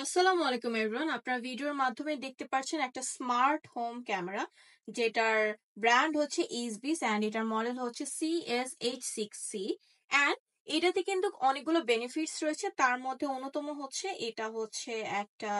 আসসালামু আলাইকুম এভরিওয়ান। আপনারা ভিডিওর মাধ্যমে দেখতে পাচ্ছেন একটা স্মার্ট হোম ক্যামেরা, যেটার ব্র্যান্ড হচ্ছে ইসবিস অ্যান্ড এটার মডেল হচ্ছে CSH6C। অ্যান্ড এটাতে কিন্তু অনেকগুলো বেনিফিটস রয়েছে। তার মধ্যে অন্যতম হচ্ছে এটা হচ্ছে একটা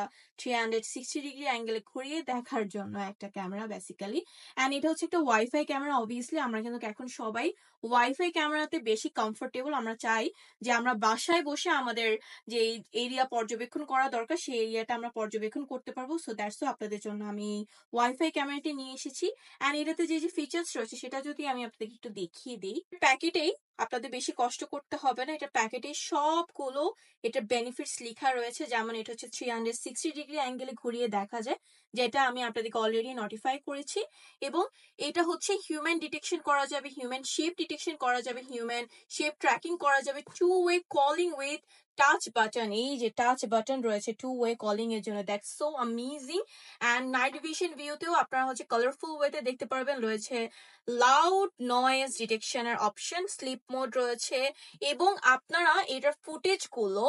360 ডিগ্রি অ্যাঙ্গেলে ঘুরিয়ে দেখার জন্য একটা ক্যামেরা বেসিক্যালি। অ্যান্ড এটা হচ্ছে একটা ওয়াইফাই ক্যামেরা। অবভিয়াসলি আমরা কিন্তু এখন সবাই ওয়াইফাই ক্যামেরাতে বেশি কমফোর্টেবল। আমরা চাই যে আমরা বাসায় বসে আমাদের যে এরিয়া পর্যবেক্ষণ করা দরকার সেই এরিয়াটা আমরা পর্যবেক্ষণ করতে পারবো। সো দ্যাটস আপনাদের জন্য আমি ওয়াইফাই ক্যামেরাটি নিয়ে এসেছি। অ্যান্ড এটাতে যে ফিচার্স রয়েছে সেটা যদি আমি আপনাদেরকে একটু দেখিয়ে দিই, প্যাকেটেই আপনাদের বেশি কষ্ট করতে হবে না। এটা প্যাকেটে সবগুলো এটার বেনিফিটস লেখা রয়েছে। যেমন এটা হচ্ছে 360 ডিগ্রি অ্যাঙ্গেলে ঘুরিয়ে দেখা যায়, যেটা আমি আপনাদেরকে অলরেডি নোটিফাই করেছি। এবং এটা হচ্ছে হিউম্যান ডিটেকশন করা যাবে, হিউম্যান শেপ ডিটেকশন করা যাবে, হিউম্যান শেপ ট্র্যাকিং করা যাবে, two way calling with touch button. এই যে টাচ বাটন রয়েছে টু ওয়ে কলিং এর জন্য, that's so amazing. And night vision ভিউতেও আপনারা হচ্ছে কালারফুল ওয়েতে দেখতে পারবেন। রয়েছে লাউড নয়েজ ডিটেকশনের অপশন, স্লিপ মোড রয়েছে। এবং আপনারা এটার ফুটেজ গুলো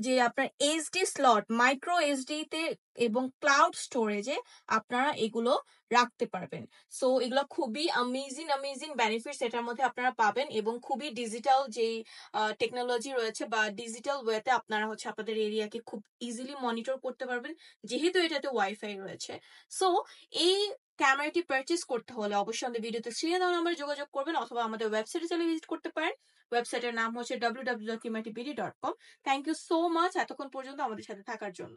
যে আপনার এইচডি স্লট, মাইক্রো এইচডি তে এবং ক্লাউড স্টোরেজে আপনারা এগুলো রাখতে পারবেন। সো এগুলো খুবই অ্যামেজিং অ্যামেজিং বেনিফিটস এটার মধ্যে আপনারা পাবেন। এবং খুবই ডিজিটাল যেই টেকনোলজি রয়েছে বা ডিজিটাল ওয়েতে আপনারা হচ্ছে আপনাদের এরিয়াকে খুব ইজিলি মনিটর করতে পারবেন, যেহেতু এটাতে ওয়াইফাই রয়েছে। সো এই ক্যামেরাটি পারচেস করতে হলে অবশ্যই আমাদের ভিডিওতে স্ক্রিনে দেওয়া নাম্বারে যোগাযোগ করবেন, অথবা আমাদের ওয়েবসাইটে চলে ভিজিট করতে পারেন। ওয়েবসাইটের নাম হচ্ছে www.kimatibd.com। Thank you so much এতক্ষণ পর্যন্ত আমাদের সাথে থাকার জন্য।